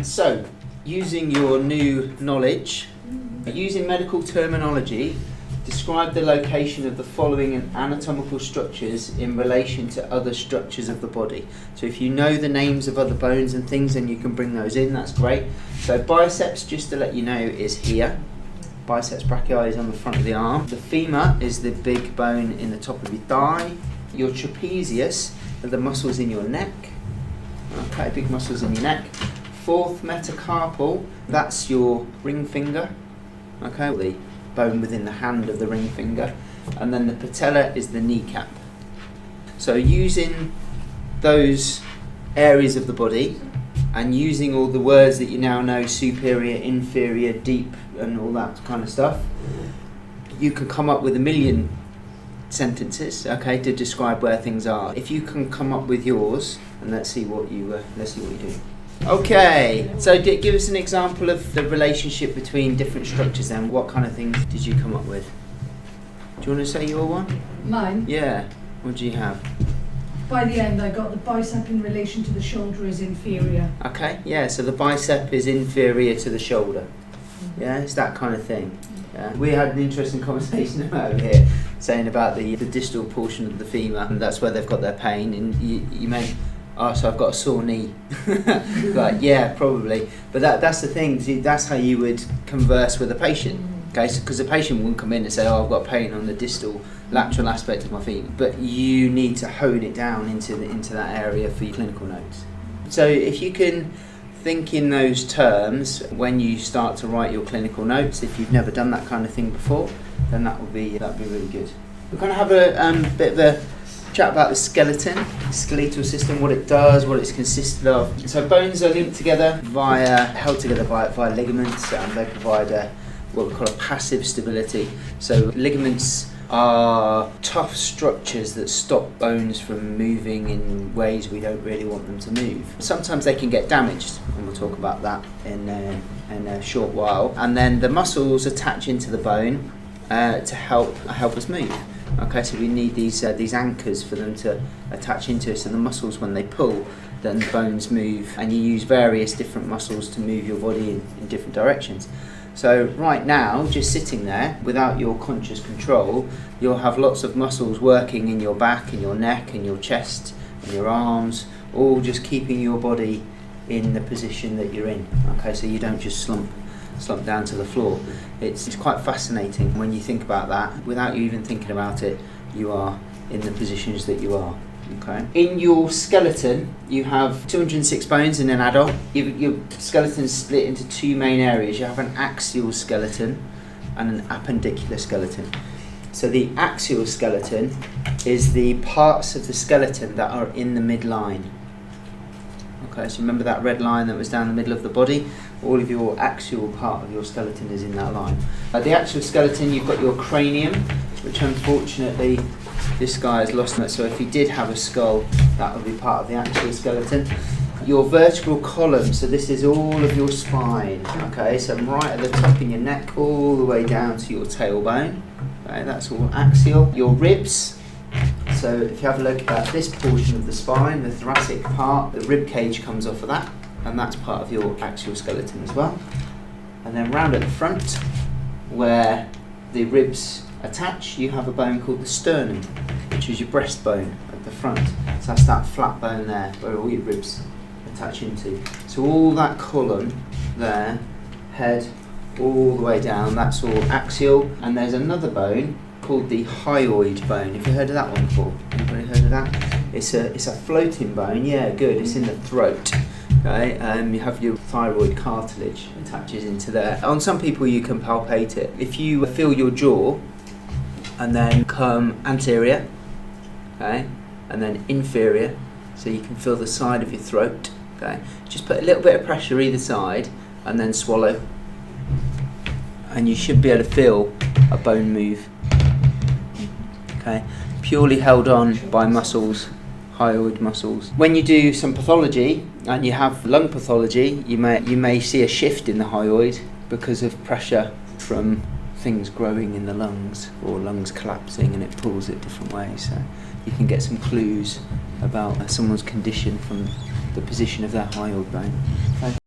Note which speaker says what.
Speaker 1: So, using your new knowledge, using medical terminology, describe the location of the following anatomical structures in relation to other structures of the body. So if you know the names of other bones and things, then you can bring those in, that's great. So biceps, just to let you know, is here. Biceps brachii is on the front of the arm. The femur is the big bone in the top of your thigh. Your trapezius are the muscles in your neck. Okay, big muscles in your neck. Fourth metacarpal, that's your ring finger. Okay, the bone within the hand of the ring finger. And then the patella is the kneecap. So using those areas of the body and using all the words that you now know, superior, inferior, deep, and all that kind of stuff, you can come up with a million sentences, okay, to describe where things are. If you can come up with yours, and let's see what you do. Okay, so give us an example of the relationship between different structures then. What kind of things did you come up with? Do you want to say your one?
Speaker 2: Mine?
Speaker 1: Yeah. What do you have?
Speaker 2: By the end I got the bicep in relation to the shoulder is inferior.
Speaker 1: Okay, yeah, so the bicep is inferior to the shoulder. Yeah, it's that kind of thing. Yeah. We had an interesting conversation over here saying about the distal portion of the femur, and that's where they've got their pain, and you meant, oh, so I've got a sore knee. Like, yeah, probably. But that's the thing, that's how you would converse with a patient. Okay, because the patient wouldn't come in and say, oh, I've got pain on the distal lateral aspect of my femur. But you need to hone it down into that area for your clinical notes. So if you can think in those terms when you start to write your clinical notes, if you've never done that kind of thing before, then that'd be really good. We're going to have a bit of a chat about the skeletal system, what it does, what it's consisted of. So bones are linked together held together by ligaments, and they provide what we call a passive stability. So ligaments are tough structures that stop bones from moving in ways we don't really want them to move. Sometimes they can get damaged, and we'll talk about that in a short while. And then the muscles attach into the bone to help us move. Okay, so we need these anchors for them to attach into. So the muscles, when they pull, then the bones move, and you use various different muscles to move your body in different directions. So right now, just sitting there without your conscious control, you'll have lots of muscles working in your back, in your neck, in your chest, in your arms, all just keeping your body in the position that you're in. Okay, so you don't just slump down to the floor. It's quite fascinating when you think about that. Without you even thinking about it, you are in the positions that you are. Okay. In your skeleton, you have 206 bones in an adult. Your skeleton is split into two main areas. You have an axial skeleton and an appendicular skeleton. So the axial skeleton is the parts of the skeleton that are in the midline. Okay, so remember that red line that was down the middle of the body? All of your axial part of your skeleton is in that line. The axial skeleton, you've got your cranium, which unfortunately this guy has lost it. So if he did have a skull, that would be part of the axial skeleton. Your vertebral column, so this is all of your spine. Okay, so right at the top in your neck, all the way down to your tailbone. Okay, that's all axial. Your ribs. So if you have a look at this portion of the spine, the thoracic part, the rib cage comes off of that, and that's part of your axial skeleton as well. And then round at the front, where the ribs attach, you have a bone called the sternum, which is your breastbone at the front. So that's that flat bone there, where all your ribs attach into. So all that column there, head all the way down, that's all axial. And there's another bone called the hyoid bone. Have you heard of that one before? Anybody heard of that? It's a floating bone. Yeah, good. It's in the throat. Okay, you have your thyroid cartilage attaches into there. On some people you can palpate it. If you feel your jaw and then come anterior, okay, and then inferior, so you can feel the side of your throat. Okay, just put a little bit of pressure either side and then swallow, and you should be able to feel a bone move. Okay, purely held on by muscles, hyoid muscles. When you do some pathology and you have lung pathology, you may see a shift in the hyoid because of pressure from things growing in the lungs or lungs collapsing, and it pulls it different ways. So you can get some clues about someone's condition from the position of their hyoid bone. Okay.